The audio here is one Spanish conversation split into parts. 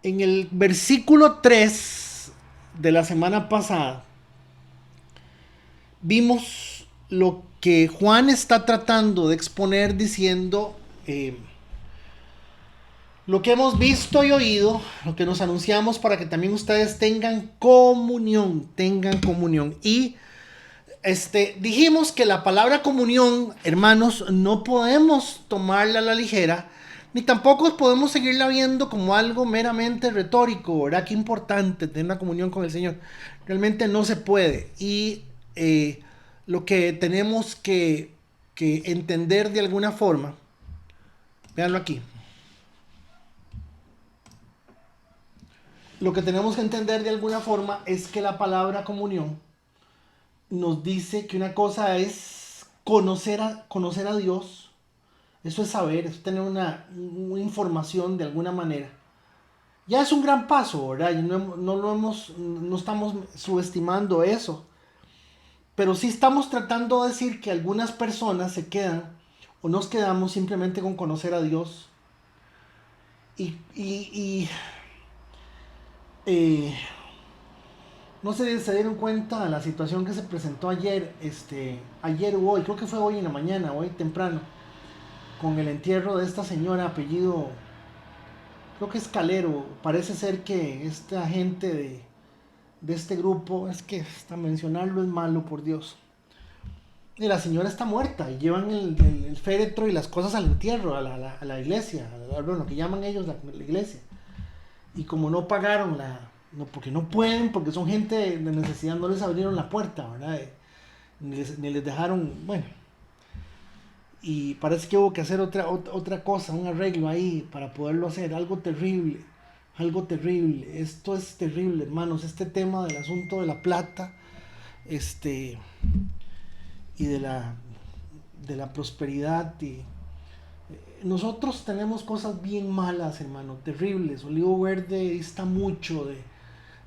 En el versículo 3 de la semana pasada, vimos lo que Juan está tratando de exponer diciendo lo que hemos visto y oído, lo que nos anunciamos para que también ustedes tengan comunión, Y dijimos que la palabra comunión, hermanos, no podemos tomarla a la ligera, ni tampoco podemos seguirla viendo como algo meramente retórico, ¿verdad? Qué importante tener una comunión con el Señor. Realmente no se puede. Y lo que tenemos que entender de alguna forma, véanlo aquí, lo que tenemos que entender de alguna forma es que la palabra comunión nos dice que una cosa es conocer a Dios. Eso es saber, es tener una información de alguna manera. Ya es un gran paso, ¿verdad? Y no estamos subestimando eso. Pero sí estamos tratando de decir que algunas personas se quedan o nos quedamos simplemente con conocer a Dios. Y eh, no sé si se dieron cuenta de la situación que se presentó ayer, ayer o hoy, creo que fue hoy en la mañana, hoy temprano, con el entierro de esta señora apellido, creo que es Calero. Parece ser que esta gente de este grupo, es que hasta mencionarlo es malo, por Dios. Y la señora está muerta y llevan el féretro y las cosas al entierro, a la iglesia, lo que llaman ellos la iglesia. Y como no pagaron no, porque no pueden, porque son gente de necesidad, no les abrieron la puerta, ¿verdad? Ni les dejaron, bueno. Y parece que hubo que hacer otra cosa, un arreglo ahí para poderlo hacer. Algo terrible, algo terrible. Esto es terrible, hermanos. Este tema del asunto de la plata, y de la prosperidad. Nosotros tenemos cosas bien malas, hermano, terribles. Olivo Verde está mucho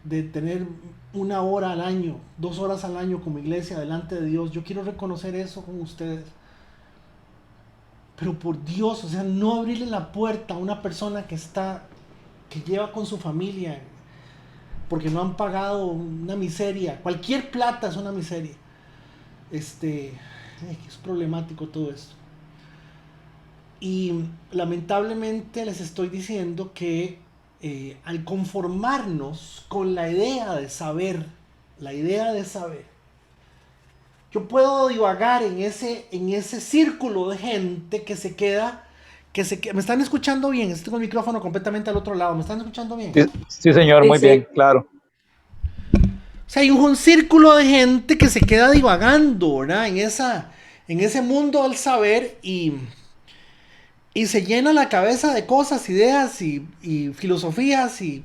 de tener 1 hora al año, 2 horas al año como iglesia delante de Dios. Yo quiero reconocer eso con ustedes. Pero por Dios, o sea, no abrirle la puerta a una persona que lleva con su familia, porque no han pagado una miseria. Cualquier plata es una miseria. Es problemático todo esto. Y lamentablemente les estoy diciendo que al conformarnos con la idea de saber, yo puedo divagar en ese círculo de gente ¿Me están escuchando bien? Estoy con el micrófono completamente al otro lado. ¿Me están escuchando bien? Sí, sí, señor, Sí, muy bien, sí. claro. O sea, hay un círculo de gente que se queda divagando, ¿verdad? En ese mundo del saber y se llena la cabeza de cosas, ideas y filosofías y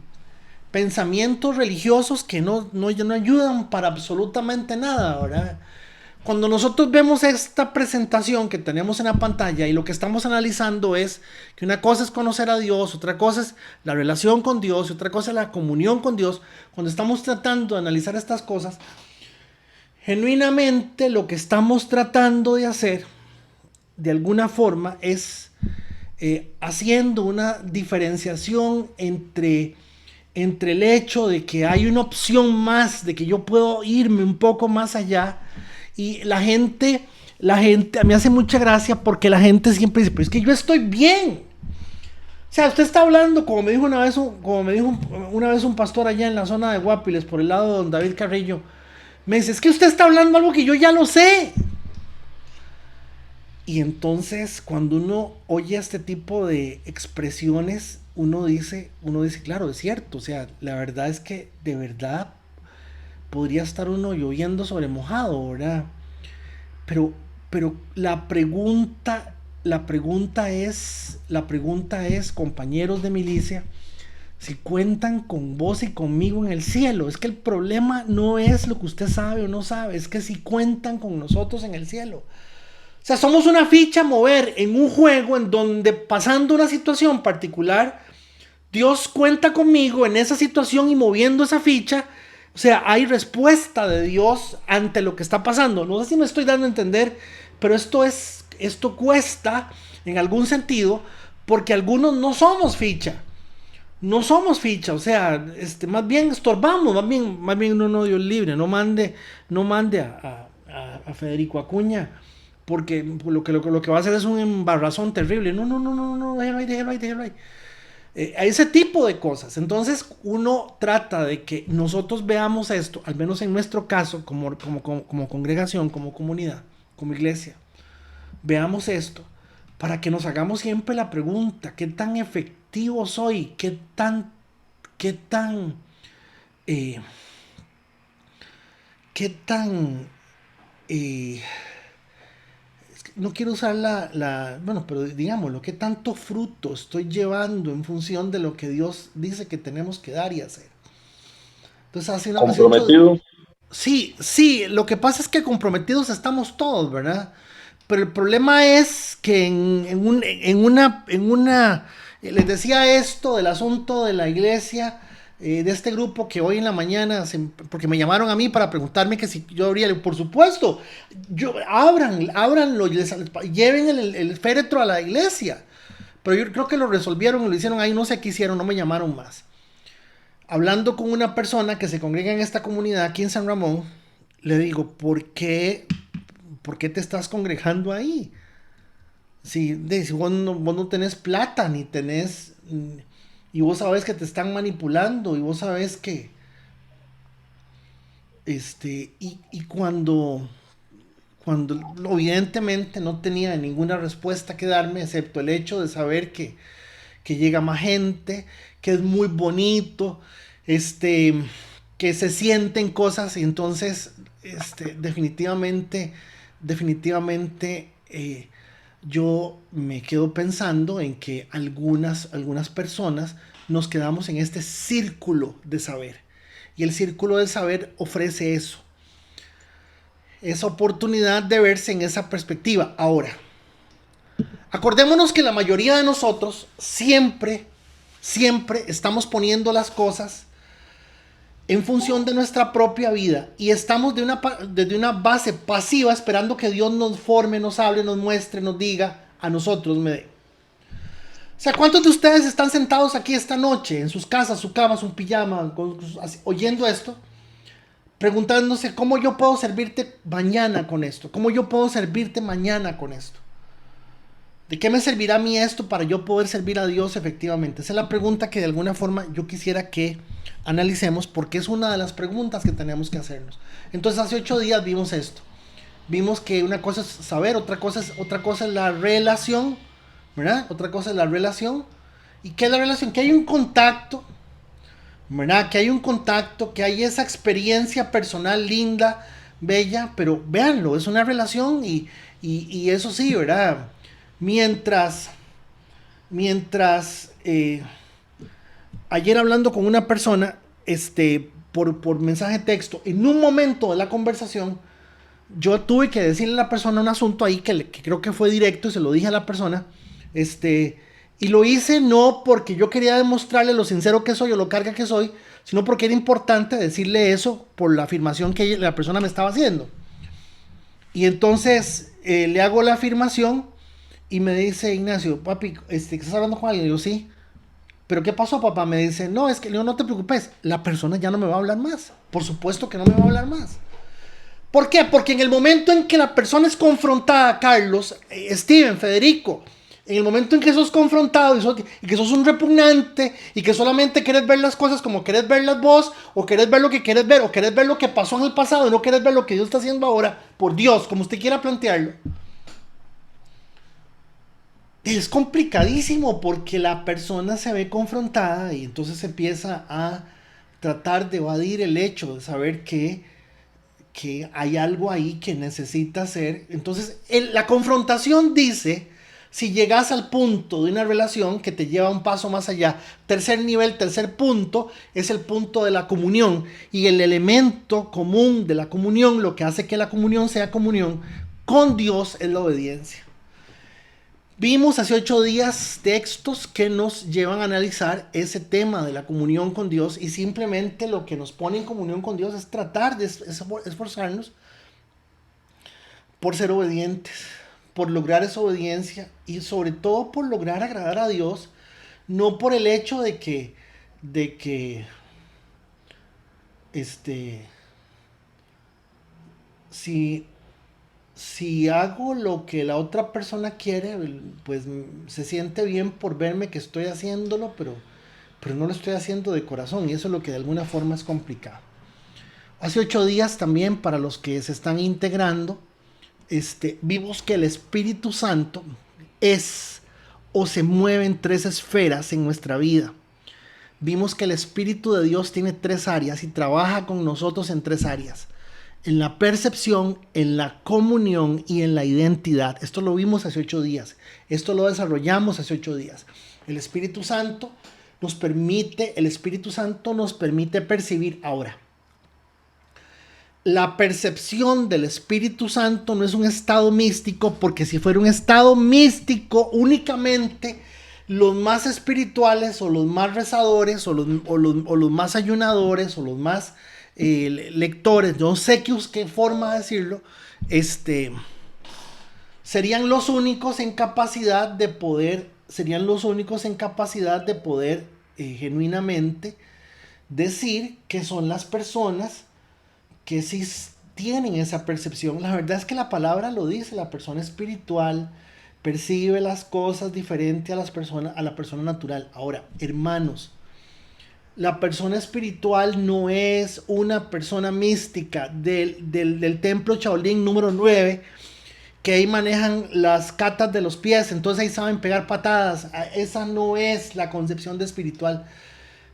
pensamientos religiosos que no ayudan para absolutamente nada, ¿verdad? Cuando nosotros vemos esta presentación que tenemos en la pantalla y lo que estamos analizando es que una cosa es conocer a Dios, otra cosa es la relación con Dios y otra cosa es la comunión con Dios. Cuando estamos tratando de analizar estas cosas, genuinamente lo que estamos tratando de hacer de alguna forma es haciendo una diferenciación entre el hecho de que hay una opción más, de que yo puedo irme un poco más allá. Y la gente, me hace mucha gracia porque la gente siempre dice, pero es que yo estoy bien. O sea, usted está hablando, como me dijo una vez un pastor allá en la zona de Guapiles, por el lado de don David Carrillo. Me dice, es que usted está hablando algo que yo ya lo sé. Y entonces, cuando uno oye este tipo de expresiones, uno dice, claro, es cierto. O sea, la verdad es que de verdad podría estar uno lloviendo sobre mojado, ¿verdad? Pero, pero la pregunta es, compañeros de milicia, si cuentan con vos y conmigo en el cielo. Es que el problema no es lo que usted sabe o no sabe, es que si cuentan con nosotros en el cielo. O sea, somos una ficha a mover en un juego en donde, pasando una situación particular, Dios cuenta conmigo en esa situación y moviendo esa ficha. O sea, hay respuesta de Dios ante lo que está pasando. No sé si me estoy dando a entender, pero esto cuesta en algún sentido porque algunos no somos ficha. no somos ficha, o sea, más bien estorbamos, más bien no, no, Dios libre, no mande a Federico Acuña, porque lo que va a hacer es un embarrazón terrible. No, no, no, no, no, déjalo ahí, déjalo ahí, déjalo ahí. A ese tipo de cosas. Entonces uno trata de que nosotros veamos esto, al menos en nuestro caso, como congregación, como comunidad, como iglesia, veamos esto para que nos hagamos siempre la pregunta, ¿qué tan efectivo soy? Qué tan, eh, qué tan, eh, no quiero usar bueno, pero digámoslo, qué tanto fruto estoy llevando en función de lo que Dios dice que tenemos que dar y hacer? Entonces, hace ocho. Comprometido. Sí, sí, lo que pasa es que comprometidos estamos todos, ¿verdad? Pero el problema es que les decía esto del asunto de la iglesia, de este grupo que hoy en la mañana, porque me llamaron a mí para preguntarme que si yo habría, por supuesto, ábranlo, lleven el féretro a la iglesia. Pero yo creo que lo resolvieron y lo hicieron ahí, no sé qué hicieron, no me llamaron más. Hablando con una persona que se congrega en esta comunidad aquí en San Ramón, le digo, por qué te estás congregando ahí? Si vos no tenés plata, ni tenés... Y vos sabés que te están manipulando, y vos sabés que... y cuando evidentemente no tenía ninguna respuesta que darme, excepto el hecho de saber que llega más gente, que es muy bonito, este, que se sienten cosas y entonces, definitivamente, yo me quedo pensando en que algunas personas nos quedamos en este círculo de saber. Y el círculo del saber ofrece eso, esa oportunidad de verse en esa perspectiva. Ahora, acordémonos que la mayoría de nosotros siempre estamos poniendo las cosas en función de nuestra propia vida y estamos desde una base pasiva esperando que Dios nos forme, nos hable, nos muestre, nos diga a nosotros. O sea, ¿cuántos de ustedes están sentados aquí esta noche en sus casas, su cama, su pijama, oyendo esto? Preguntándose cómo yo puedo servirte mañana con esto, cómo yo puedo servirte mañana con esto. ¿De qué me servirá a mí esto para yo poder servir a Dios efectivamente? Esa es la pregunta que de alguna forma yo quisiera que analicemos porque es una de las preguntas que tenemos que hacernos. Entonces hace 8 días vimos esto. Vimos que una cosa es saber, otra cosa es la relación, ¿verdad? Otra cosa es la relación. ¿Y qué es la relación? Que hay un contacto, ¿verdad? Que hay un contacto, que hay esa experiencia personal linda, bella, pero véanlo, es una relación y eso sí, ¿verdad? Mientras, mientras ayer hablando con una persona, por mensaje de texto, en un momento de la conversación, yo tuve que decirle a la persona un asunto ahí que creo que fue directo y se lo dije a la persona, y lo hice no porque yo quería demostrarle lo sincero que soy o lo carga que soy, sino porque era importante decirle eso por la afirmación que la persona me estaba haciendo. Y entonces le hago la afirmación y me dice Ignacio, papi, ¿estás hablando con alguien? Y yo, sí. ¿Pero qué pasó, papá? Me dice, no, es que no te preocupes, la persona ya no me va a hablar más. Por supuesto que no me va a hablar más. ¿Por qué? Porque en el momento en que la persona es confrontada, Carlos, Steven, Federico, en el momento en que sos confrontado y que sos un repugnante y que solamente querés ver las cosas como querés verlas vos, o querés ver lo que querés ver, o querés ver lo que pasó en el pasado y no querés ver lo que Dios está haciendo ahora, por Dios, como usted quiera plantearlo, es complicadísimo porque la persona se ve confrontada y entonces empieza a tratar de evadir el hecho de saber que hay algo ahí que necesita hacer. Entonces, la confrontación dice, si llegas al punto de una relación que te lleva un paso más allá, tercer nivel, tercer punto, es el punto de la comunión. Y el elemento común de la comunión, lo que hace que la comunión sea comunión con Dios, es la obediencia. Vimos hace 8 días textos que nos llevan a analizar ese tema de la comunión con Dios y simplemente lo que nos pone en comunión con Dios es tratar de esforzarnos por ser obedientes, por lograr esa obediencia y sobre todo por lograr agradar a Dios, no por el hecho de que este, si, si hago lo que la otra persona quiere, pues se siente bien por verme que estoy haciéndolo, pero no lo estoy haciendo de corazón y eso es lo que de alguna forma es complicado. Hace 8 días también para los que se están integrando, vimos que el Espíritu Santo es o se mueve en tres esferas en nuestra vida. Vimos que el Espíritu de Dios tiene tres áreas y trabaja con nosotros en tres áreas. En la percepción, en la comunión y en la identidad. Esto lo vimos hace 8 días. Esto lo desarrollamos hace 8 días. El Espíritu Santo nos permite percibir ahora. La percepción del Espíritu Santo no es un estado místico, porque si fuera un estado místico únicamente los más espirituales o los más rezadores o los más ayunadores o los más lectores, no sé qué forma de decirlo, serían los únicos en capacidad de poder, genuinamente decir que son las personas que sí tienen esa percepción. La verdad es que la palabra lo dice, la persona espiritual percibe las cosas diferente a la persona natural. Ahora, hermanos, la persona espiritual no es una persona mística del templo Shaolin número 9 que ahí manejan las catas de los pies, entonces ahí saben pegar patadas. Esa no es la concepción de espiritual.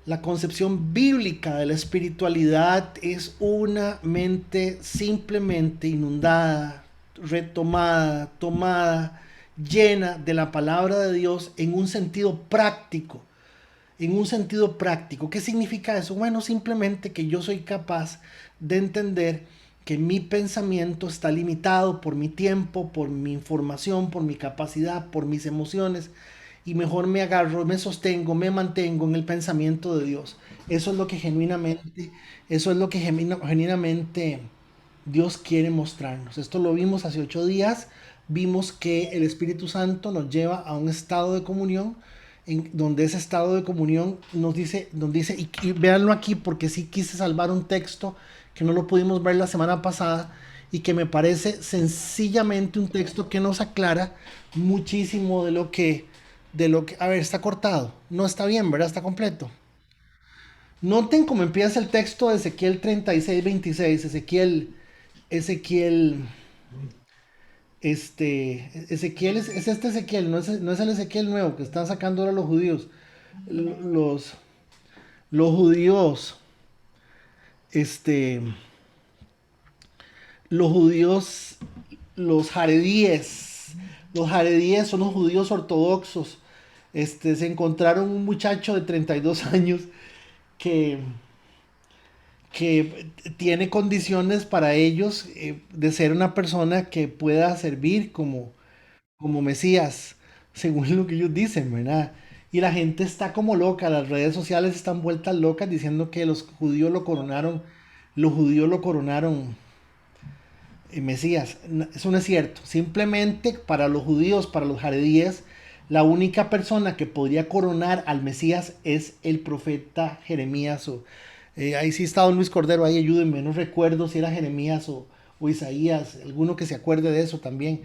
La concepción bíblica de la espiritualidad es una mente simplemente inundada, retomada, tomada, llena de la palabra de Dios en un sentido práctico. En un sentido práctico. ¿Qué significa eso? Bueno, simplemente que yo soy capaz de entender que mi pensamiento está limitado por mi tiempo, por mi información, por mi capacidad, por mis emociones, y mejor me agarro, me sostengo, me mantengo en el pensamiento de Dios. Eso es lo que genuinamente Dios quiere mostrarnos. Esto lo vimos hace 8 días. Vimos que el Espíritu Santo nos lleva a un estado de comunión, donde ese estado de comunión nos dice y véanlo aquí porque sí quise salvar un texto que no lo pudimos ver la semana pasada y que me parece sencillamente un texto que nos aclara muchísimo de lo que, a ver, está cortado, no está bien, ¿verdad? Está completo. Noten cómo empieza el texto de Ezequiel 36:26. Ezequiel, Ezequiel es este Ezequiel, no es el Ezequiel nuevo que están sacando ahora los judíos. Los, los judíos, este, los judíos, los jaredíes, los jaredíes son los judíos ortodoxos. Se encontraron un muchacho de 32 años que, que tiene condiciones para ellos de ser una persona que pueda servir como Mesías, según lo que ellos dicen, ¿verdad? Y la gente está como loca, las redes sociales están vueltas locas diciendo que los judíos lo coronaron Mesías. Eso no es cierto. Simplemente para los judíos, para los jaredíes, la única persona que podría coronar al Mesías es el profeta Jeremías. Ahí sí está don Luis Cordero, ahí ayúdenme, no recuerdo si era Jeremías o Isaías, alguno que se acuerde de eso también.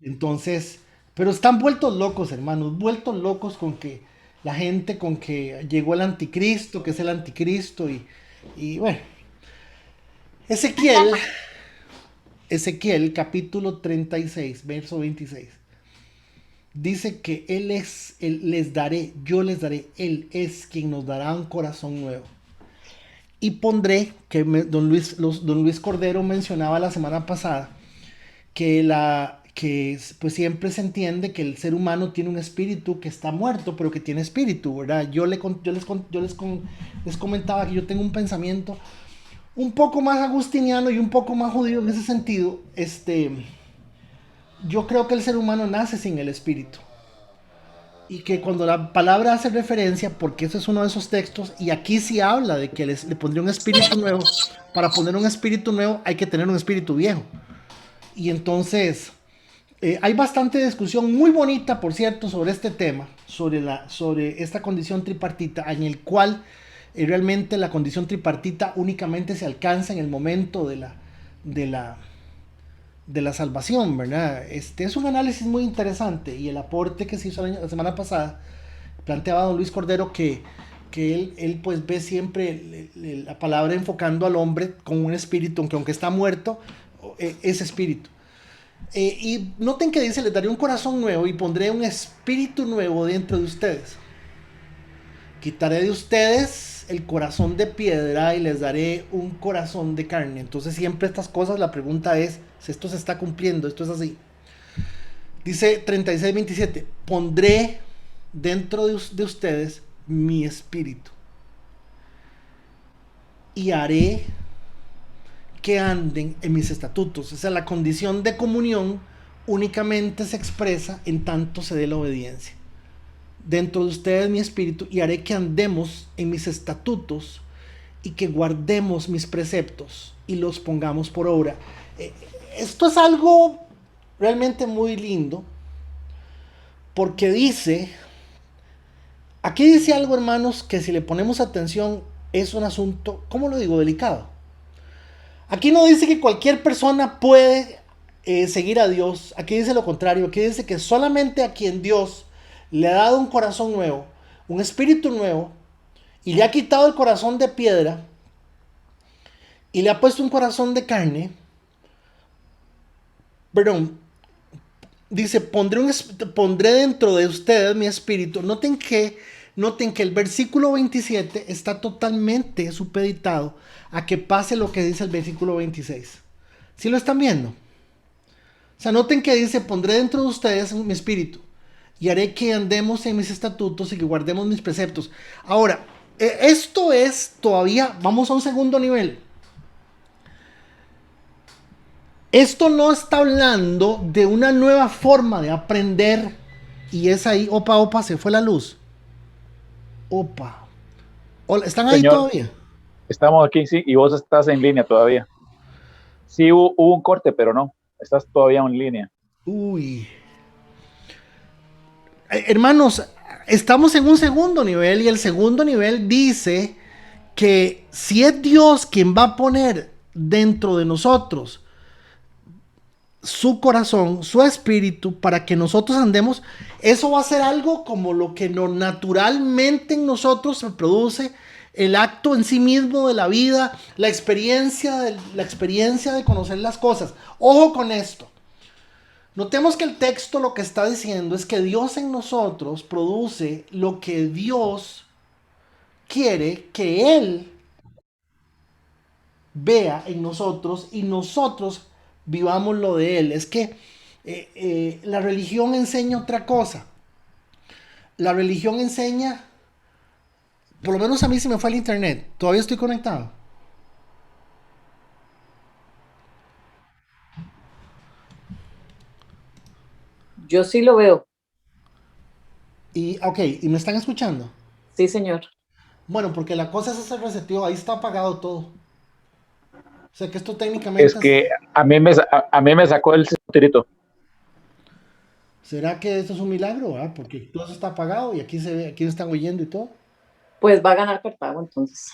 Entonces, pero están vueltos locos, hermanos, vueltos locos con que llegó el anticristo, que es el anticristo, y bueno, Ezequiel, Ezequiel capítulo 36 verso 26. Dice que yo les daré, Él es quien nos dará un corazón nuevo. Y pondré, don Luis Cordero mencionaba la semana pasada, pues siempre se entiende que el ser humano tiene un espíritu que está muerto, pero que tiene espíritu, ¿verdad? Les comentaba que yo tengo un pensamiento un poco más agustiniano y un poco más judío en ese sentido. Yo creo que el ser humano nace sin el espíritu. Y que cuando la palabra hace referencia, porque eso es uno de esos textos, y aquí sí habla de que le pondría un espíritu nuevo, para poner un espíritu nuevo hay que tener un espíritu viejo. Y entonces, Hay bastante discusión muy bonita, por cierto, sobre este tema, sobre esta condición tripartita, en el cual realmente la condición tripartita únicamente se alcanza en el momento de la, de la salvación, ¿verdad? Este es un análisis muy interesante y el aporte que se hizo la semana pasada planteaba don Luis Cordero que él pues ve siempre la palabra enfocando al hombre como un espíritu, aunque está muerto, es espíritu. Y noten que dice, les daré un corazón nuevo y pondré un espíritu nuevo dentro de ustedes. Quitaré de ustedes el corazón de piedra y les daré un corazón de carne. Entonces siempre estas cosas, la pregunta es si esto se está cumpliendo, esto es así. Dice 36:27, pondré dentro de ustedes mi espíritu y haré que anden en mis estatutos. O sea, la condición de comunión únicamente se expresa en tanto se dé la obediencia. Dentro de ustedes mi espíritu y haré que andemos en mis estatutos y que guardemos mis preceptos y los pongamos por obra. Esto es algo realmente muy lindo porque aquí dice algo, hermanos, que si le ponemos atención es un asunto, ¿cómo lo digo?, delicado. Aquí no dice que cualquier persona puede seguir a Dios. Aquí dice lo contrario. Aquí dice que solamente a quien Dios le ha dado un corazón nuevo, un espíritu nuevo, y le ha quitado el corazón de piedra, y le ha puesto un corazón de carne, perdón, dice, pondré dentro de ustedes mi espíritu. Noten que el versículo 27 está totalmente supeditado a que pase lo que dice el versículo 26. ¿Sí lo están viendo? O sea, noten que dice, pondré dentro de ustedes mi espíritu y haré que andemos en mis estatutos y que guardemos mis preceptos. Ahora, esto es todavía, vamos a un segundo nivel. Esto no está hablando de una nueva forma de aprender y es ahí, opa, opa, se fue la luz. Opa. Hola, ¿están ahí Señor, todavía? estamos aquí, sí, y vos estás en línea todavía. Sí, hubo un corte, pero no, estás todavía en línea. Uy. Hermanos, estamos en un segundo nivel y el segundo nivel dice que si es Dios quien va a poner dentro de nosotros su corazón, su espíritu, para que nosotros andemos, eso va a ser algo como lo que no, naturalmente en nosotros se produce el acto en sí mismo de la vida, la experiencia de conocer las cosas. Ojo con esto. Notemos que el texto lo que está diciendo es que Dios en nosotros produce lo que Dios quiere que Él vea en nosotros y nosotros vivamos lo de Él. Es que la religión enseña otra cosa. La religión enseña, por lo menos a mí se me fue el internet, todavía estoy conectado. Yo sí lo veo. Y, ok, ¿y me están escuchando? Sí, señor. Bueno, porque la cosa es ese reseteo, ahí está apagado todo. O sea que esto Es técnicamente es... que a mí me sacó el tirito. ¿Será que esto es un milagro? ¿Ah? Porque todo eso está apagado y aquí se ve, aquí están oyendo y todo. Pues va a ganar Cartago entonces.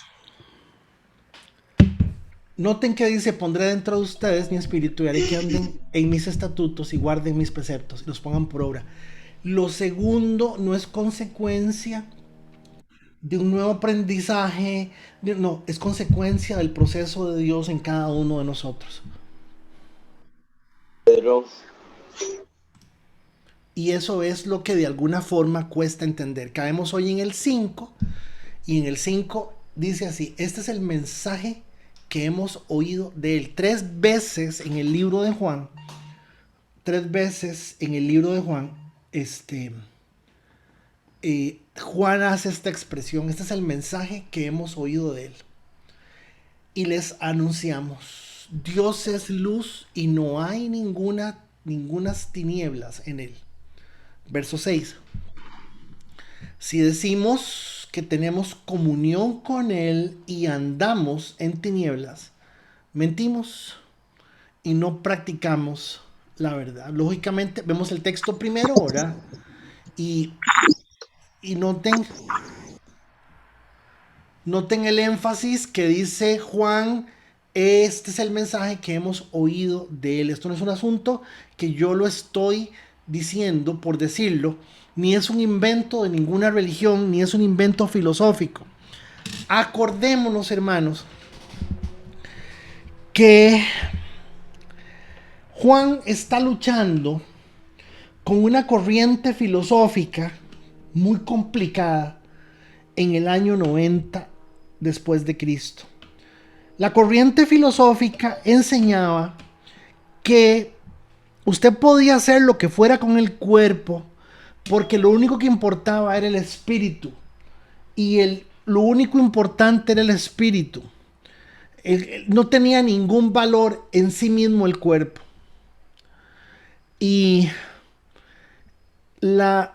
Noten que dice, pondré dentro de ustedes mi espíritu y haré que anden en mis estatutos y guarden mis preceptos y los pongan por obra. Lo segundo no es consecuencia de un nuevo aprendizaje, no, es consecuencia del proceso de Dios en cada uno de nosotros. Y eso es lo que de alguna forma cuesta entender. Caemos hoy en el 5 y en el 5 dice así, este es el mensaje que hemos oído de él 3 veces en el libro de Juan. 3 veces en el libro de Juan, Juan hace esta expresión, este es el mensaje que hemos oído de él. Y les anunciamos, Dios es luz y no hay ningunas tinieblas en él. Verso 6. Si decimos que tenemos comunión con Él y andamos en tinieblas, mentimos y no practicamos la verdad. Lógicamente, vemos el texto primero, ¿verdad? Y, y noten el énfasis que dice Juan, este es el mensaje que hemos oído de él. Esto no es un asunto que yo lo estoy diciendo por decirlo, ni es un invento de ninguna religión, ni es un invento filosófico. Acordémonos, hermanos, que Juan está luchando con una corriente filosófica muy complicada en el año 90 después de Cristo. La corriente filosófica enseñaba que usted podía hacer lo que fuera con el cuerpo porque lo único que importaba era el espíritu y lo único importante era el espíritu. No tenía ningún valor en sí mismo el cuerpo. Y la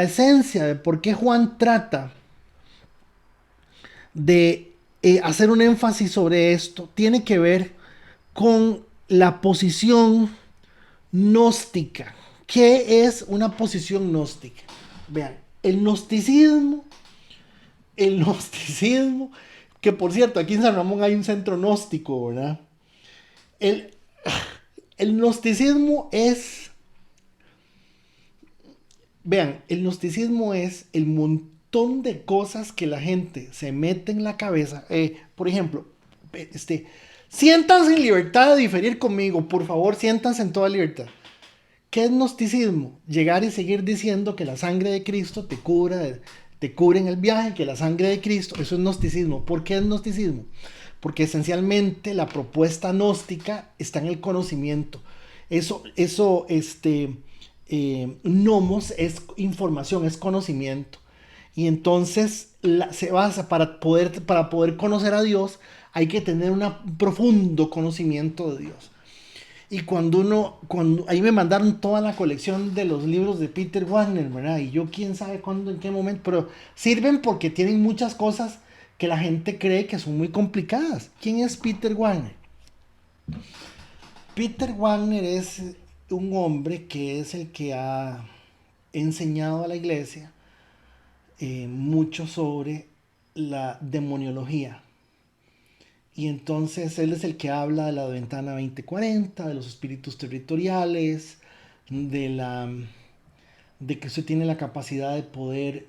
esencia de por qué Juan trata de hacer un énfasis sobre esto tiene que ver con la posición gnóstica. ¿Qué es una posición gnóstica? Vean, el gnosticismo, que por cierto, aquí en San Ramón hay un centro gnóstico, ¿verdad? El, el gnosticismo es, vean, el gnosticismo es el montón de cosas que la gente se mete en la cabeza. Por ejemplo, siéntanse en libertad de diferir conmigo, por favor, siéntanse en toda libertad. ¿Qué es gnosticismo? Llegar y seguir diciendo que la sangre de Cristo te cubre en el viaje, que la sangre de Cristo, eso es gnosticismo. ¿Por qué es gnosticismo? Porque esencialmente la propuesta gnóstica está en el conocimiento. Nomos es información, es conocimiento. Y entonces se basa para poder conocer a Dios, hay que tener un profundo conocimiento de Dios. Y cuando ahí me mandaron toda la colección de los libros de Peter Wagner, ¿verdad? Y yo quién sabe cuándo, en qué momento, pero sirven porque tienen muchas cosas que la gente cree que son muy complicadas. ¿Quién es Peter Wagner? Peter Wagner es un hombre que es el que ha enseñado a la iglesia mucho sobre la demoniología. Y entonces él es el que habla de la ventana 2040, de los espíritus territoriales, de que usted tiene la capacidad de poder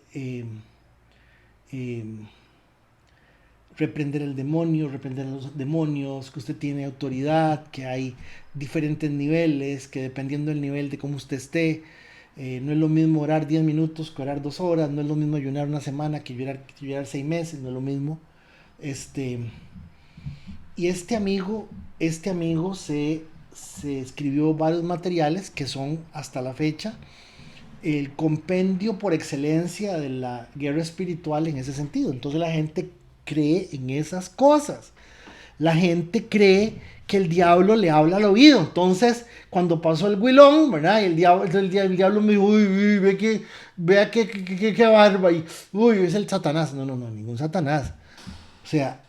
reprender el demonio, reprender a los demonios, que usted tiene autoridad, que hay diferentes niveles, que dependiendo del nivel de cómo usted esté, no es lo mismo orar 10 minutos que orar 2 horas, no es lo mismo ayunar una semana que llorar 6 meses, no es lo mismo. Y este amigo se escribió varios materiales que son hasta la fecha el compendio por excelencia de la guerra espiritual en ese sentido. Entonces la gente cree en esas cosas. La gente cree que el diablo le habla al oído. Entonces, cuando pasó el huilón, ¿verdad? Y el diablo me dijo, uy, vea qué barba. Y, uy, es el Satanás. No, ningún Satanás. O sea,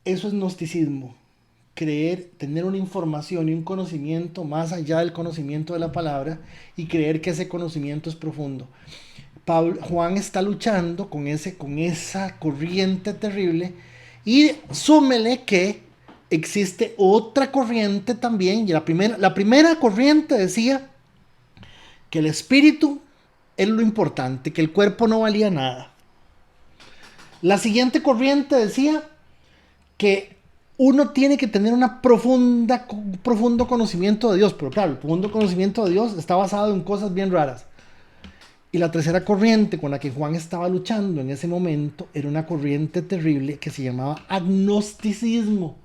eso es gnosticismo. Creer, tener una información y un conocimiento más allá del conocimiento de la palabra y creer que ese conocimiento es profundo. Juan está luchando con esa corriente terrible y súmele que existe otra corriente también. Y la primera corriente decía que el espíritu es lo importante, que el cuerpo no valía nada. La siguiente corriente decía que uno tiene que tener un profundo conocimiento de Dios, pero claro, el profundo conocimiento de Dios está basado en cosas bien raras. Y la tercera corriente con la que Juan estaba luchando en ese momento era una corriente terrible que se llamaba agnosticismo.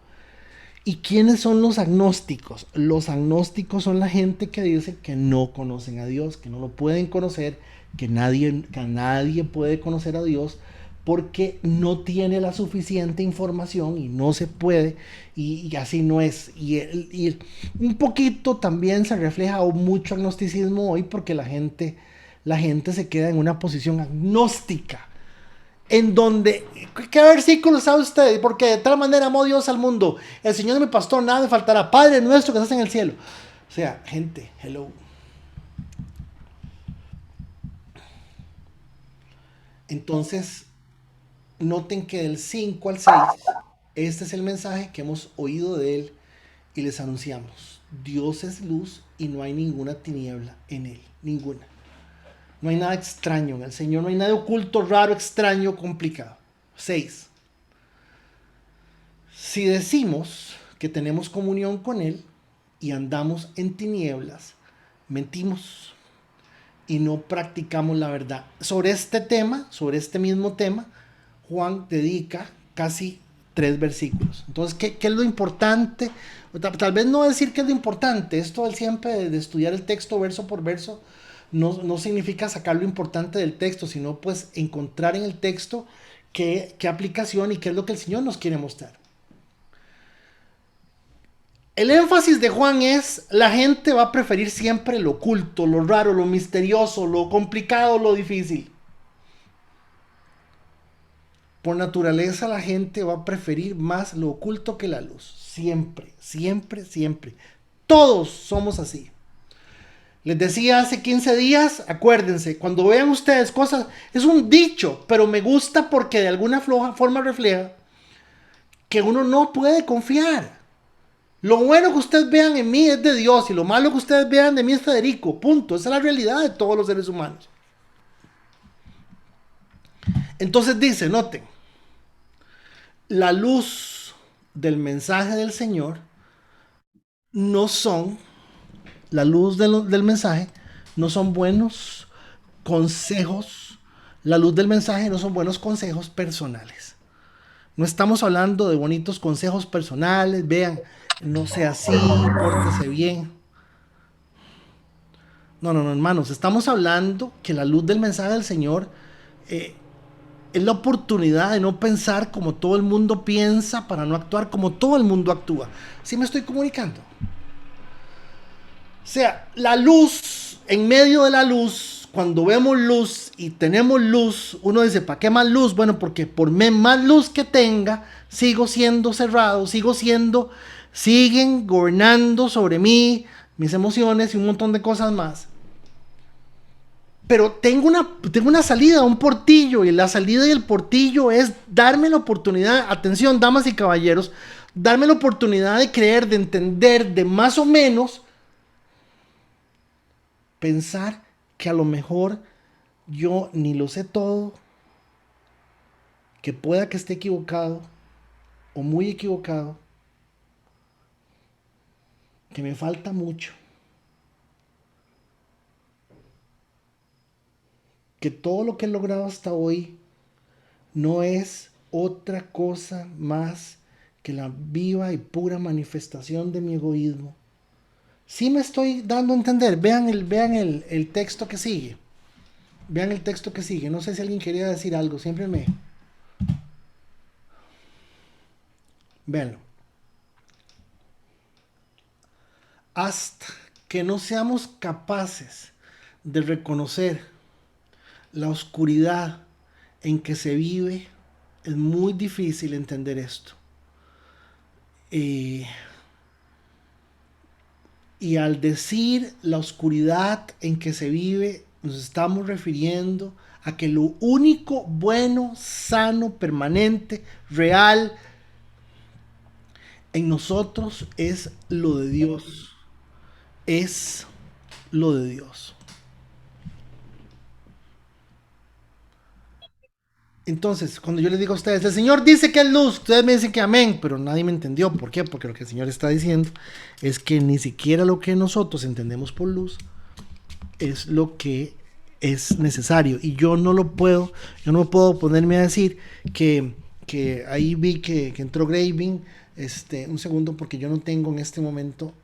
¿Y quiénes son los agnósticos? Los agnósticos son la gente que dice que no conocen a Dios, que no lo pueden conocer, que nadie puede conocer a Dios porque no tiene la suficiente información y no se puede, y así no es. Y un poquito también se refleja mucho agnosticismo hoy porque la gente se queda en una posición agnóstica. en donde, ¿qué versículo sabe usted? Porque de tal manera amó Dios al mundo, el Señor es mi pastor, nada me faltará, Padre nuestro que estás en el cielo. O sea, gente, hello. Entonces, noten que del 5 al 6, este es el mensaje que hemos oído de él y les anunciamos. Dios es luz y no hay ninguna tiniebla en él, ninguna. No hay nada extraño en el Señor, no hay nada oculto, raro, extraño, complicado. 6. Si decimos que tenemos comunión con Él y andamos en tinieblas, mentimos y no practicamos la verdad. Sobre este tema, sobre este mismo tema, Juan dedica casi 3 versículos. Entonces, ¿qué es lo importante? Tal vez no decir que es lo importante, esto del siempre de estudiar el texto verso por verso, no significa sacar lo importante del texto, sino pues encontrar en el texto qué aplicación y qué es lo que el Señor nos quiere mostrar. El énfasis de Juan es, la gente va a preferir siempre lo oculto, lo raro, lo misterioso, lo complicado, lo difícil. Por naturaleza la gente va a preferir más lo oculto que la luz. Siempre, siempre, siempre. Todos somos así. Les decía hace 15 días, acuérdense, cuando vean ustedes cosas, es un dicho, pero me gusta porque de alguna forma refleja que uno no puede confiar. Lo bueno que ustedes vean en mí es de Dios y lo malo que ustedes vean de mí es Federico. Punto. Esa es la realidad de todos los seres humanos. Entonces dice, noten, la luz del mensaje del Señor no son, la luz del mensaje no son buenos consejos, la luz del mensaje no son buenos consejos personales. No estamos hablando de bonitos consejos personales, vean, no sea así, pórtese bien. No, hermanos, estamos hablando que la luz del mensaje del Señor es la oportunidad de no pensar como todo el mundo piensa para no actuar como todo el mundo actúa. ¿Sí me estoy comunicando? O sea, la luz, en medio de la luz, cuando vemos luz y tenemos luz, uno dice, ¿para qué más luz? Bueno, porque por más luz que tenga, sigo siendo cerrado, siguen gobernando sobre mí, mis emociones y un montón de cosas más. Pero tengo una salida, un portillo, y la salida del portillo es darme la oportunidad, atención, damas y caballeros, darme la oportunidad de creer, de entender, de más o menos pensar que a lo mejor yo ni lo sé todo, que pueda que esté equivocado o muy equivocado, que me falta mucho, que todo lo que he logrado hasta hoy no es otra cosa más que la viva y pura manifestación de mi egoísmo. Sí me estoy dando a entender. Vean el texto que sigue. Vean el texto que sigue. No sé si alguien quería decir algo. Siempre me... Véanlo. Hasta que no seamos capaces de reconocer la oscuridad en que se vive, es muy difícil entender esto. Y al decir la oscuridad en que se vive, nos estamos refiriendo a que lo único bueno, sano, permanente, real en nosotros es lo de Dios. Es lo de Dios. Entonces, cuando yo les digo a ustedes, el Señor dice que es luz, ustedes me dicen que amén, pero nadie me entendió. ¿Por qué? Porque lo que el Señor está diciendo es que ni siquiera lo que nosotros entendemos por luz es lo que es necesario. Y yo no puedo ponerme a decir que ahí vi que entró Graving, un segundo, porque yo no tengo en este momento,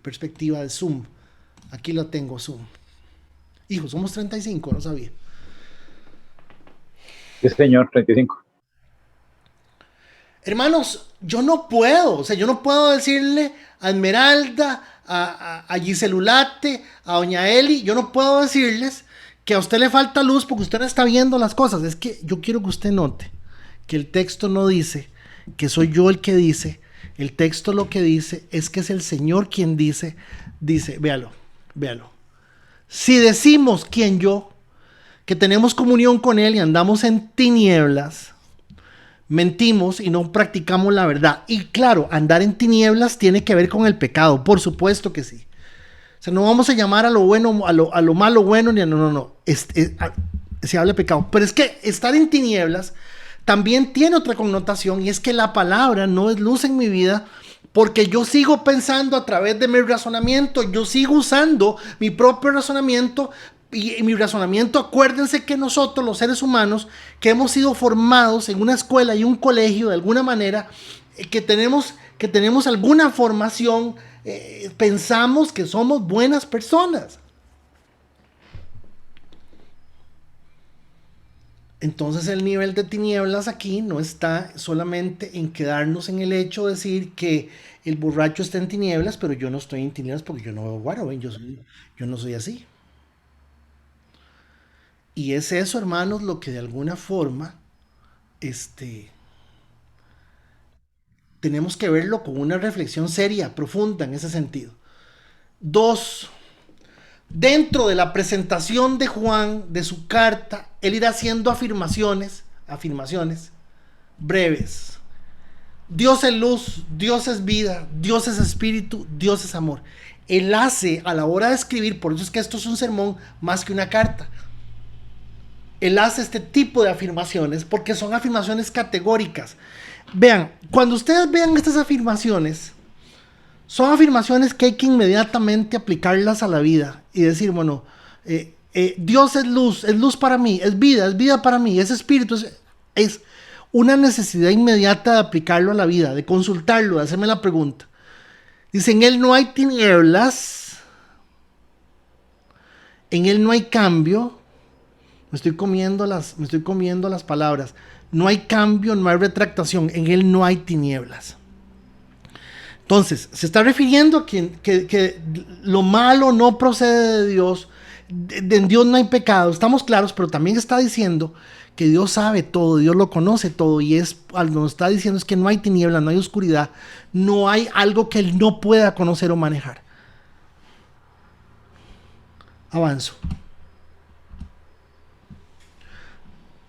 perspectiva de Zoom. Aquí lo tengo, Zoom. Hijo, somos 35, no sabía. Sí, señor, 35. Hermanos, yo no puedo decirle a Esmeralda, a Giselulate, a Doña Eli, yo no puedo decirles que a usted le falta luz porque usted no está viendo las cosas. Es que yo quiero que usted note que el texto no dice que soy yo el que dice. El texto lo que dice es que es el Señor quien dice, véalo. Si decimos quien yo, que tenemos comunión con Él y andamos en tinieblas, mentimos y no practicamos la verdad. Y claro, andar en tinieblas tiene que ver con el pecado, por supuesto que sí. O sea, no vamos a llamar a lo bueno, a lo malo bueno, ni a no. Se habla de pecado. Pero es que estar en tinieblas también tiene otra connotación, y es que la palabra no es luz en mi vida, porque yo sigo pensando a través de mi razonamiento, yo sigo usando mi propio razonamiento, y mi razonamiento, acuérdense que nosotros los seres humanos, que hemos sido formados en una escuela y un colegio de alguna manera, que tenemos alguna formación, pensamos que somos buenas personas. Entonces el nivel de tinieblas aquí no está solamente en quedarnos en el hecho de decir que el borracho está en tinieblas, pero yo no estoy en tinieblas porque yo no veo guaro, yo no soy así. Y es eso, hermanos, lo que de alguna forma tenemos que verlo con una reflexión seria, profunda en ese sentido. Dos, dentro de la presentación de Juan, de su carta, él irá haciendo afirmaciones breves. Dios es luz, Dios es vida, Dios es espíritu, Dios es amor. Él hace a la hora de escribir, por eso es que esto es un sermón más que una carta. Él hace este tipo de afirmaciones porque son afirmaciones categóricas. Vean, cuando ustedes vean estas afirmaciones, son afirmaciones que hay que inmediatamente aplicarlas a la vida y decir, bueno, Dios es luz para mí, es vida para mí, es espíritu, es una necesidad inmediata de aplicarlo a la vida, de consultarlo, de hacerme la pregunta. Dice, en Él no hay tinieblas, en Él no hay cambio. Me estoy comiendo las palabras. No hay cambio, no hay retractación, en Él no hay tinieblas. Entonces, se está refiriendo a que lo malo no procede de Dios, en Dios no hay pecado, estamos claros, pero también está diciendo que Dios sabe todo, Dios lo conoce todo, y nos está diciendo es que no hay tinieblas, no hay oscuridad, no hay algo que Él no pueda conocer o manejar. Avanzo.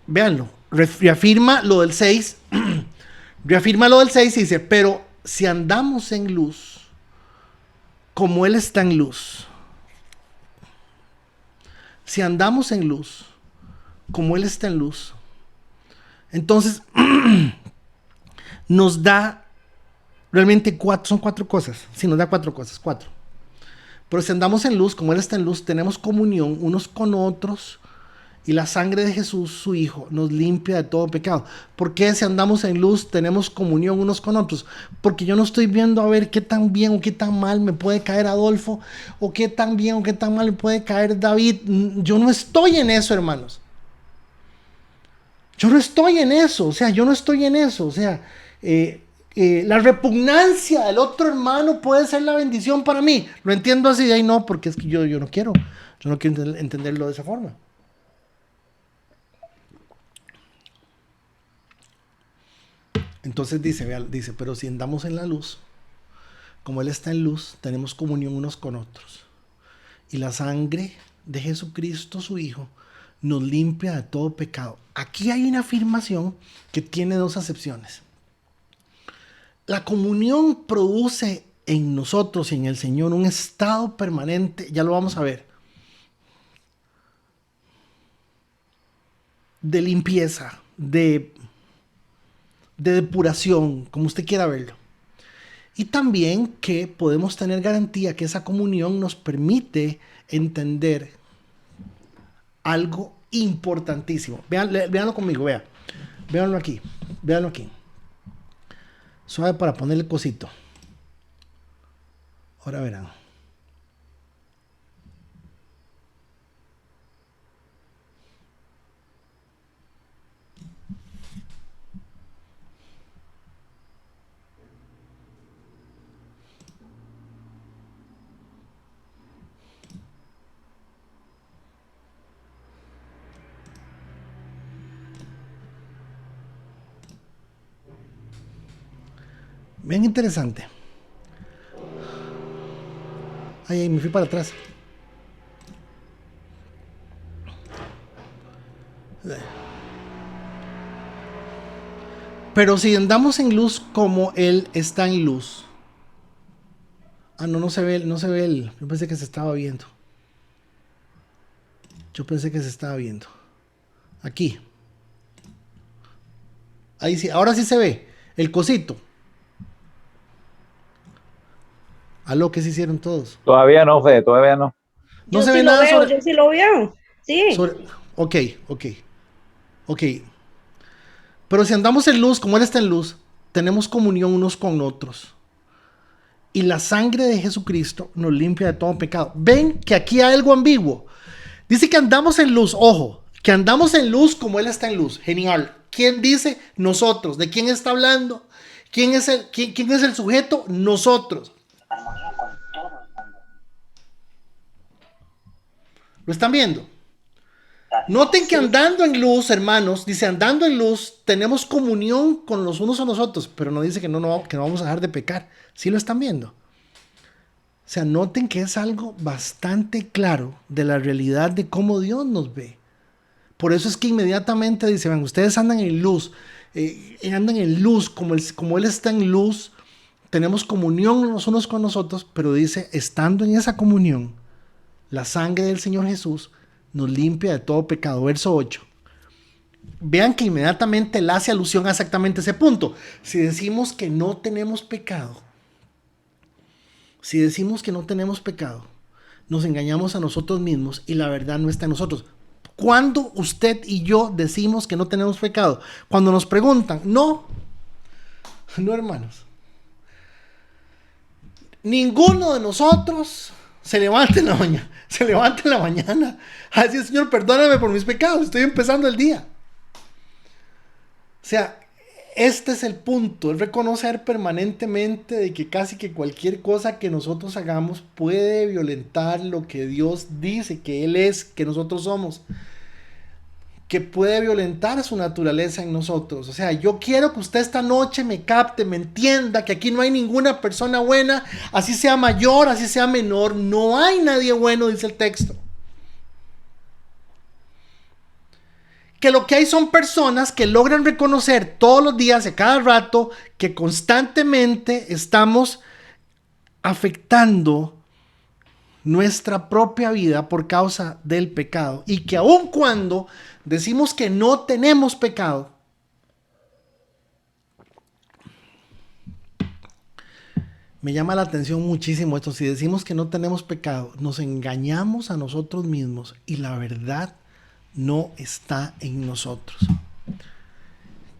Véanlo, reafirma lo del 6, reafirma lo del 6 y dice, pero si andamos en luz, como Él está en luz, si andamos en luz, como Él está en luz, entonces nos da realmente son cuatro cosas. Sí, nos da cuatro cosas, cuatro. Pero si andamos en luz, como Él está en luz, tenemos comunión unos con otros, y la sangre de Jesús, su Hijo, nos limpia de todo pecado. ¿Por qué si andamos en luz tenemos comunión unos con otros? Porque yo no estoy viendo a ver qué tan bien o qué tan mal me puede caer Adolfo, o qué tan bien o qué tan mal me puede caer David. Yo no estoy en eso, hermanos. Yo no estoy en eso, o sea, la repugnancia del otro hermano puede ser la bendición para mí. Lo entiendo así, de ahí no, porque es que yo no quiero entenderlo de esa forma. Entonces dice, pero si andamos en la luz, como Él está en luz, tenemos comunión unos con otros. Y la sangre de Jesucristo, su Hijo, nos limpia de todo pecado. Aquí hay una afirmación que tiene dos acepciones. La comunión produce en nosotros y en el Señor un estado permanente, ya lo vamos a ver, de limpieza, de depuración, como usted quiera verlo. Y también que podemos tener garantía que esa comunión nos permite entender algo importantísimo. Véanlo conmigo, véanlo aquí. Suave para ponerle cosito. Ahora verán. Bien interesante. Ay, me fui para atrás. Pero si andamos en luz como Él está en luz. Ah, no, no se ve, no se ve él. Yo pensé que se estaba viendo. Yo pensé que se estaba viendo. Aquí. Ahí sí, ahora sí se ve. El cosito. Aló, ¿qué se hicieron todos? Todavía no, Fede, todavía no. No Yo se sí ve lo nada veo, sobre, yo sí lo veo. Sí. sobre. Ok, ok. Ok. Pero si andamos en luz, como Él está en luz, tenemos comunión unos con otros. Y la sangre de Jesucristo nos limpia de todo pecado. Ven que aquí hay algo ambiguo. Dice que andamos en luz, ojo, que andamos en luz como Él está en luz. Genial. ¿Quién dice? Nosotros. ¿De quién está hablando? ¿Quién es el sujeto? Nosotros. ¿Lo están viendo? Noten que andando en luz, hermanos, dice andando en luz, tenemos comunión con los unos a los otros, pero no dice que que no vamos a dejar de pecar. ¿Sí lo están viendo? O sea, noten que es algo bastante claro de la realidad de cómo Dios nos ve. Por eso es que inmediatamente dice, ven, ustedes andan en luz, como Él está en luz, tenemos comunión los unos con nosotros, pero dice, estando en esa comunión, la sangre del Señor Jesús nos limpia de todo pecado. Verso 8. Vean que inmediatamente Él hace alusión a exactamente ese punto. Si decimos que no tenemos pecado, nos engañamos a nosotros mismos y la verdad no está en nosotros. ¿Cuándo usted y yo decimos que no tenemos pecado? Cuando nos preguntan, no, hermanos. Ninguno de nosotros se levanta en la mañana a decir, Señor, perdóname por mis pecados, estoy empezando el día. O sea, este es el punto, es reconocer permanentemente de que casi que cualquier cosa que nosotros hagamos puede violentar lo que Dios dice que Él es, que nosotros somos, que puede violentar su naturaleza en nosotros. O sea, yo quiero que usted esta noche me capte, me entienda que aquí no hay ninguna persona buena, así sea mayor, así sea menor, no hay nadie bueno, dice el texto. Que lo que hay son personas que logran reconocer todos los días, a cada rato, que constantemente estamos afectando nuestra propia vida por causa del pecado. Y que aun cuando decimos que no tenemos pecado, me llama la atención muchísimo esto. Si decimos que no tenemos pecado, nos engañamos a nosotros mismos y la verdad no está en nosotros.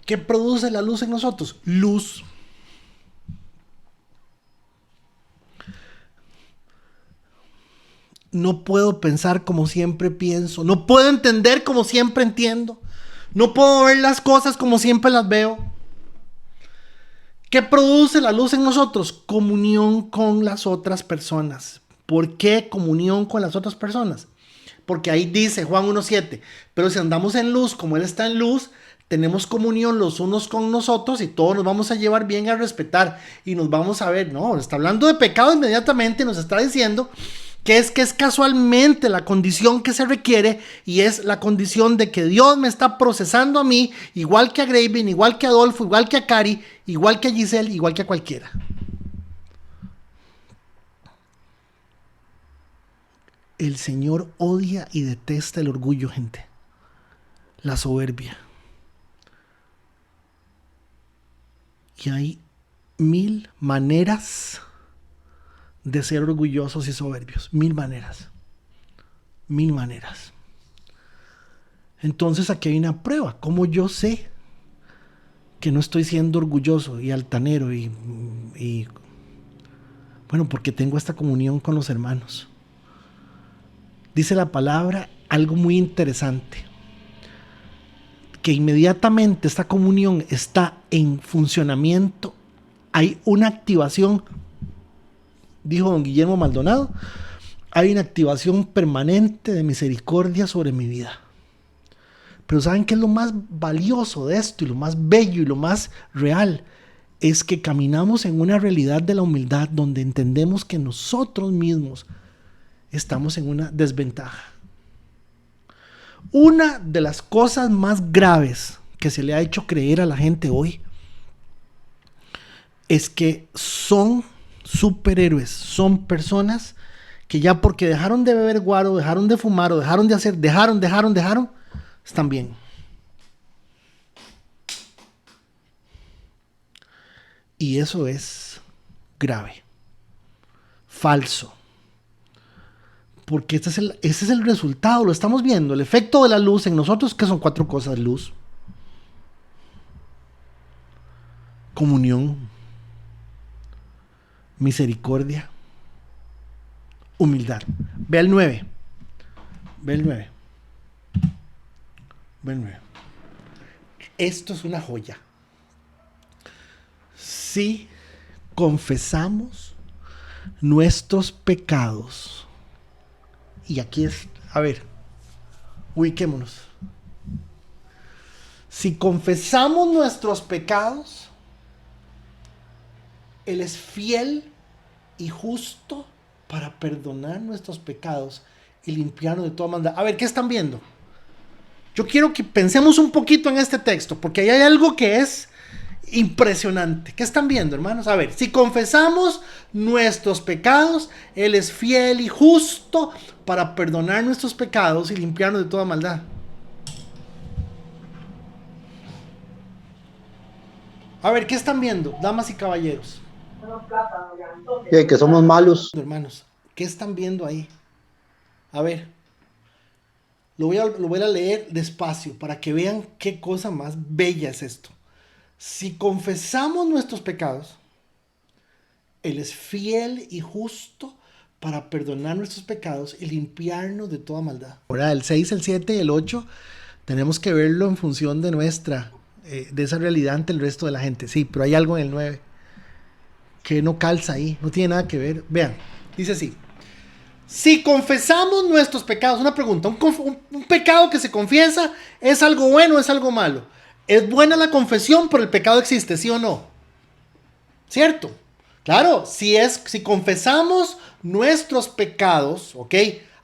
¿Qué produce la luz en nosotros? Luz. No puedo pensar como siempre pienso. No puedo entender como siempre entiendo. No puedo ver las cosas como siempre las veo. ¿Qué produce la luz en nosotros? Comunión con las otras personas. ¿Por qué comunión con las otras personas? Porque ahí dice Juan 1:7, pero si andamos en luz como Él está en luz, tenemos comunión los unos con nosotros y todos nos vamos a llevar bien, a respetar y nos vamos a ver. No, está hablando de pecado inmediatamente, nos está diciendo que es casualmente la condición que se requiere y es la condición de que Dios me está procesando a mí, igual que a Gravin, igual que a Adolfo, igual que a Cari, igual que a Giselle, igual que a cualquiera. El Señor odia y detesta el orgullo, gente. La soberbia. Y hay 1000 maneras de ser orgullosos y soberbios. 1000 maneras. 1000 maneras. Entonces aquí hay una prueba. ¿Cómo yo sé que no estoy siendo orgulloso y altanero? Y bueno, porque tengo esta comunión con los hermanos. Dice la palabra algo muy interesante, que inmediatamente esta comunión está en funcionamiento, hay una activación, dijo don Guillermo Maldonado, hay una activación permanente de misericordia sobre mi vida. Pero ¿saben qué es lo más valioso de esto y lo más bello y lo más real? es que caminamos en una realidad de la humildad donde entendemos que nosotros mismos estamos en una desventaja. Una de las cosas más graves que se le ha hecho creer a la gente hoy es que son superhéroes, son personas que ya porque dejaron de beber guaro, dejaron de fumar o dejaron de hacer, dejaron, están bien. Y eso es grave, falso. Porque ese es el resultado, lo estamos viendo. El efecto de la luz en nosotros, que son 4 cosas: luz, comunión, misericordia, humildad. Ve el 9. Ve el 9. Ve el 9. Esto es una joya. Si confesamos nuestros pecados, y aquí es, a ver, ubiquémonos. Si confesamos nuestros pecados, Él es fiel y justo para perdonar nuestros pecados y limpiarnos de toda maldad. A ver, ¿qué están viendo? Yo quiero que pensemos un poquito en este texto, porque ahí hay algo que es impresionante. ¿Qué están viendo, hermanos? A ver, si confesamos nuestros pecados, Él es fiel y justo para perdonar nuestros pecados y limpiarnos de toda maldad. A ver, ¿qué están viendo, damas y caballeros? Que somos malos. Hermanos, ¿qué están viendo ahí? A ver, lo voy a leer despacio para que vean qué cosa más bella es esto. Si confesamos nuestros pecados, Él es fiel y justo para perdonar nuestros pecados y limpiarnos de toda maldad. Ahora, el 6, el 7 y el 8 tenemos que verlo en función de de esa realidad ante el resto de la gente. Sí, pero hay algo en el 9 que no calza ahí, no tiene nada que ver. Vean, dice así: si confesamos nuestros pecados, una pregunta, un pecado que se confiesa, ¿es algo bueno o es algo malo? ¿Es buena la confesión, pero el pecado existe, sí o no? ¿Cierto? Claro, si confesamos nuestros pecados, ok,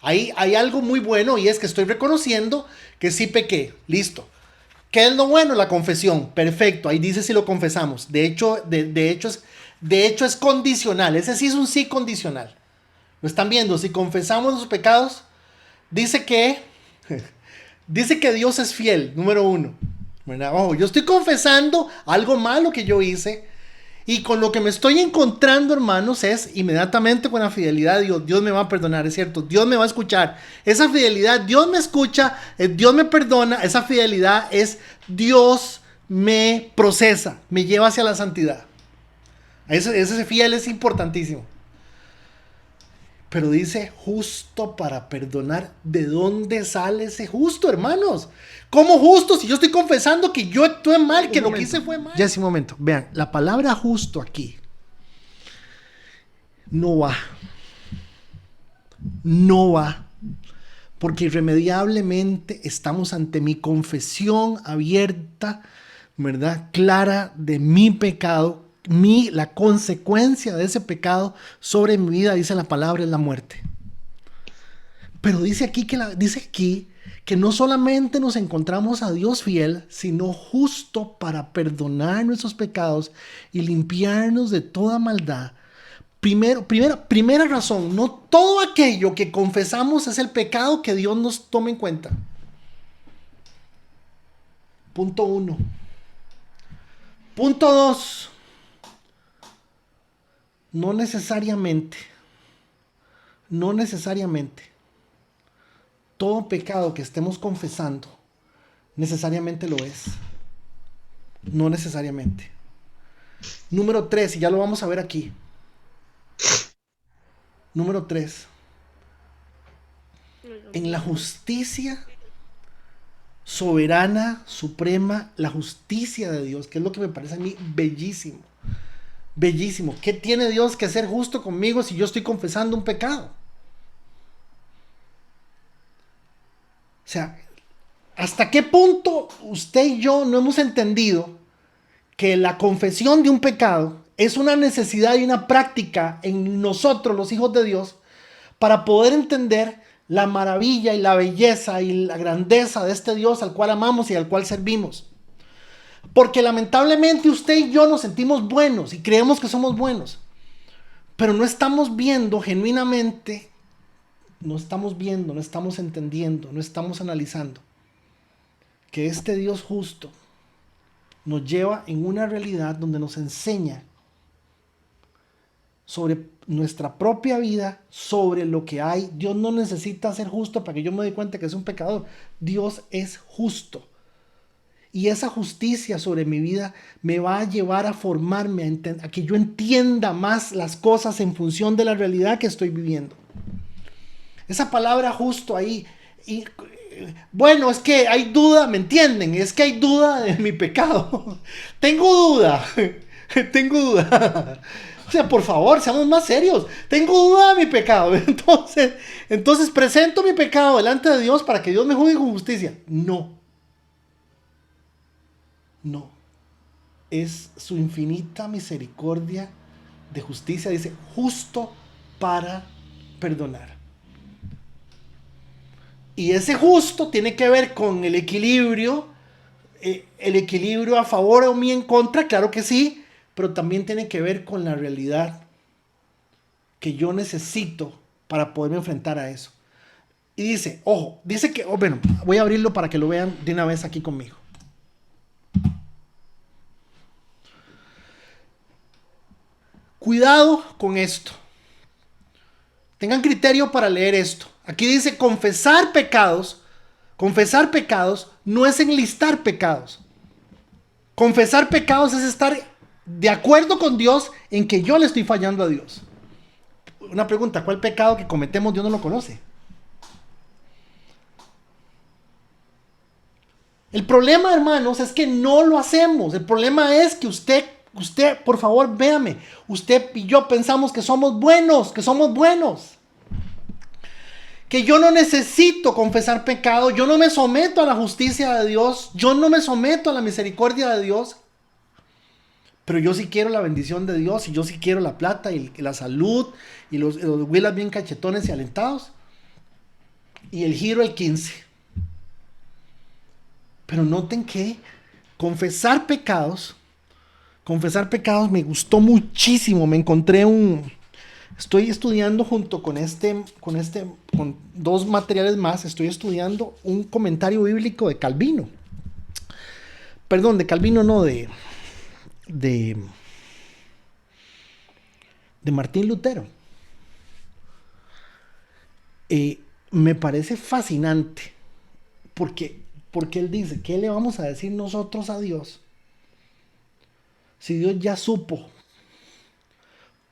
ahí hay algo muy bueno, y es que estoy reconociendo que sí pequé, listo. ¿Qué es lo bueno? La confesión, perfecto, ahí dice si lo confesamos. De hecho es condicional, ese sí es un sí condicional. ¿Lo están viendo? Si confesamos los pecados, dice que Dios es fiel, número 1. Ojo, yo estoy confesando algo malo que yo hice, y con lo que me estoy encontrando, hermanos, es inmediatamente con la fidelidad de Dios. Dios me va a perdonar, es cierto, Dios me va a escuchar. Esa fidelidad, Dios me escucha, Dios me perdona. Esa fidelidad es Dios me procesa, me lleva hacia la santidad. Ese fiel es importantísimo. Pero dice justo para perdonar. ¿De dónde sale ese justo, hermanos? ¿Cómo justo? Si yo estoy confesando que yo actué mal, que lo que hice fue mal. Ya es un momento. Vean, la palabra justo aquí no va. No va. Porque irremediablemente estamos ante mi confesión abierta, ¿verdad? Clara de mi pecado. La consecuencia de ese pecado sobre mi vida, dice la palabra, es la muerte. Pero dice aquí que no solamente nos encontramos a Dios fiel, sino justo para perdonar nuestros pecados y limpiarnos de toda maldad. Primera razón, no todo aquello que confesamos es el pecado que Dios nos toma en cuenta. Punto 1. Punto 2. No necesariamente todo pecado que estemos confesando necesariamente lo es. No necesariamente. Número 3, y ya lo vamos a ver aquí. Número 3. En la justicia soberana, suprema, la justicia de Dios, que es lo que me parece a mí bellísimo. Bellísimo. ¿Qué tiene Dios que ser justo conmigo si yo estoy confesando un pecado? O sea, ¿hasta qué punto usted y yo no hemos entendido que la confesión de un pecado es una necesidad y una práctica en nosotros, los hijos de Dios, para poder entender la maravilla y la belleza y la grandeza de este Dios al cual amamos y al cual servimos. Porque lamentablemente usted y yo nos sentimos buenos y creemos que somos buenos, pero no estamos viendo genuinamente, no estamos entendiendo, no estamos analizando que este Dios justo nos lleva en una realidad donde nos enseña sobre nuestra propia vida, sobre lo que hay. Dios no necesita ser justo para que yo me dé cuenta que es un pecador. Dios es justo. Y esa justicia sobre mi vida me va a llevar a formarme, a que yo entienda más las cosas en función de la realidad que estoy viviendo. Esa palabra justo ahí. Y, bueno, es que hay duda, ¿me entienden? Es que hay duda de mi pecado. Tengo duda. O sea, por favor, seamos más serios. Tengo duda de mi pecado. Entonces presento mi pecado delante de Dios para que Dios me juzgue con justicia. No. Es su infinita misericordia de justicia. Dice, justo para perdonar. Y ese justo tiene que ver con el equilibrio a favor o en contra, claro que sí, pero también tiene que ver con la realidad que yo necesito para poderme enfrentar a eso. Y dice, ojo, dice que, bueno, voy a abrirlo para que lo vean de una vez aquí conmigo. Cuidado con esto. Tengan criterio para leer esto. Aquí dice confesar pecados. Confesar pecados no es enlistar pecados. Confesar pecados es estar de acuerdo con Dios en que yo le estoy fallando a Dios. Una pregunta, ¿cuál pecado que cometemos Dios no lo conoce? El problema, hermanos, es que no lo hacemos. El problema es que usted, por favor, véame. Usted y yo pensamos que somos buenos, que yo no necesito confesar pecado, yo no me someto a la justicia de Dios, yo no me someto a la misericordia de Dios, pero yo sí quiero la bendición de Dios y yo sí quiero la plata y la salud y los huilas bien cachetones y alentados y el giro el 15. Pero noten que confesar pecados me gustó muchísimo. Estoy estudiando junto con dos materiales más, estoy estudiando un comentario bíblico de Calvino. Perdón, de Calvino no, de Martín Lutero. Me parece fascinante porque él dice, ¿qué le vamos a decir nosotros a Dios si Dios ya supo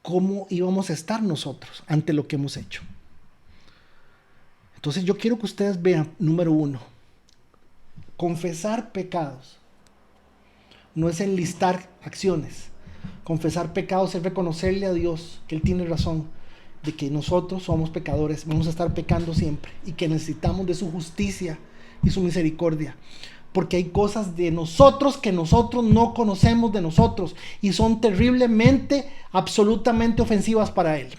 cómo íbamos a estar nosotros ante lo que hemos hecho? Entonces yo quiero que ustedes vean, número 1, confesar pecados no es enlistar acciones. Confesar pecados es reconocerle a Dios que Él tiene razón de que nosotros somos pecadores, vamos a estar pecando siempre y que necesitamos de su justicia y su misericordia, porque hay cosas de nosotros que nosotros no conocemos de nosotros y son terriblemente, absolutamente ofensivas para Él.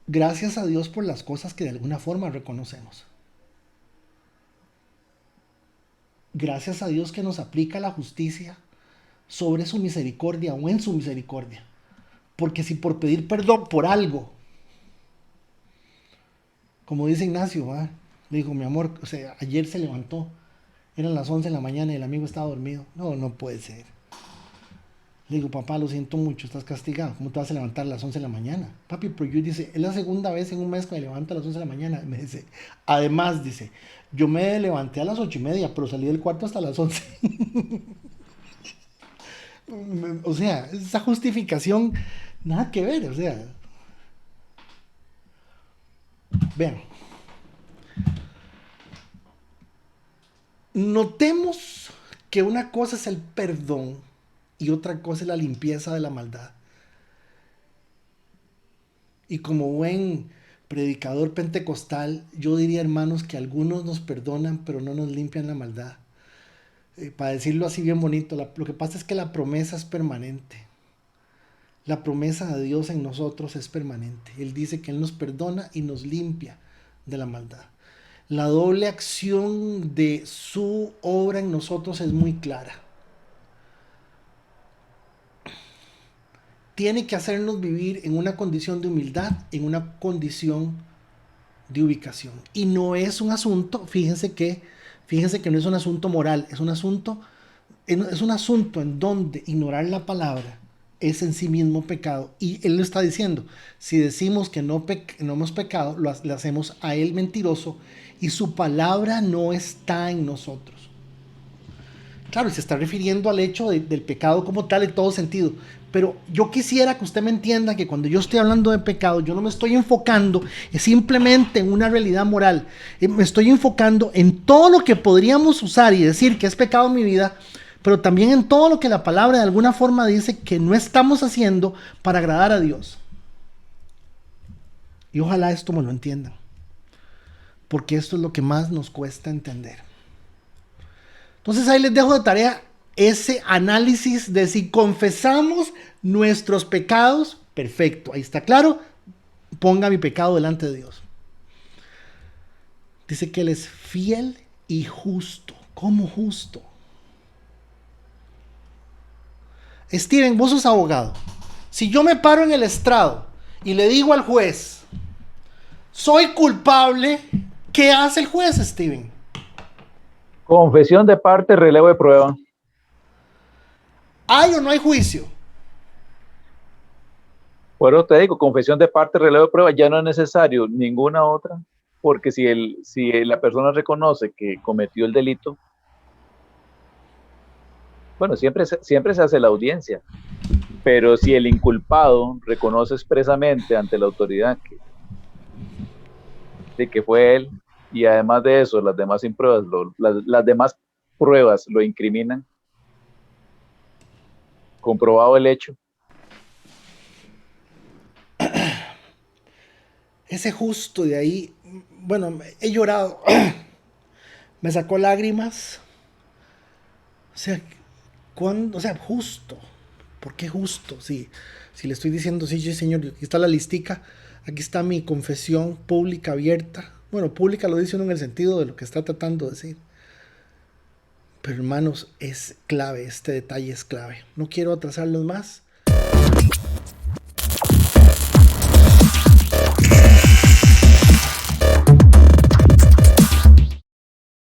Gracias a Dios por las cosas que de alguna forma reconocemos. Gracias a Dios que nos aplica la justicia sobre su misericordia o en su misericordia. Porque si por pedir perdón por algo, como dice Ignacio, le dijo, mi amor, o sea, ayer se levantó, eran las 11 de la mañana y el amigo estaba dormido. No puede ser. Le digo, papá, lo siento mucho, estás castigado. ¿Cómo te vas a levantar a las 11 de la mañana? Papi, pero yo, dice, es la segunda vez en un mes que me levanto a las 11 de la mañana. Me dice, además, dice, yo me levanté a las 8:30, pero salí del cuarto hasta las 11. O sea, esa justificación, nada que ver, o sea. Vean. Notemos que una cosa es el perdón y otra cosa es la limpieza de la maldad. Y como buen predicador pentecostal, yo diría, hermanos, que algunos nos perdonan, pero no nos limpian la maldad. para decirlo así bien bonito, lo que pasa es que la promesa es permanente. La promesa de Dios en nosotros es permanente. Él dice que Él nos perdona y nos limpia de la maldad. La doble acción de su obra en nosotros es muy clara. Tiene que hacernos vivir en una condición de humildad, en una condición de ubicación. Y no es un asunto, fíjense que no es un asunto moral, es un asunto en donde ignorar la palabra es en sí mismo pecado. Y Él lo está diciendo, si decimos que no hemos pecado, le hacemos a Él mentiroso y su palabra no está en nosotros. Claro, y se está refiriendo al hecho del pecado como tal en todo sentido. Pero yo quisiera que usted me entienda que cuando yo estoy hablando de pecado, yo no me estoy enfocando simplemente en una realidad moral. Me estoy enfocando en todo lo que podríamos usar y decir que es pecado en mi vida, pero también en todo lo que la palabra de alguna forma dice que no estamos haciendo para agradar a Dios. Y ojalá esto me lo entiendan, porque esto es lo que más nos cuesta entender. Entonces ahí les dejo de tarea ese análisis de si confesamos nuestros pecados. Perfecto, ahí está claro. Ponga mi pecado delante de Dios. Dice que Él es fiel y justo. ¿Cómo justo? Steven, vos sos abogado. Si yo me paro en el estrado y le digo al juez, soy culpable, ¿qué hace el juez, Steven? Confesión de parte, relevo de prueba. ¿Hay o no hay juicio? Bueno, te digo, confesión de parte, relevo de prueba, ya no es necesario ninguna otra, porque si la persona reconoce que cometió el delito, bueno, siempre se hace la audiencia, pero si el inculpado reconoce expresamente ante la autoridad de que fue él, y además de eso, las demás las demás pruebas lo incriminan, comprobado el hecho. Ese justo de ahí, bueno, he llorado, me sacó lágrimas. O sea, justo. ¿Por qué justo? Si le estoy diciendo, sí, Señor, aquí está la listica, aquí está mi confesión pública, abierta. Bueno, pública lo dice uno en el sentido de lo que está tratando de decir. Pero hermanos, es clave, este detalle es clave. No quiero atrasarlos más.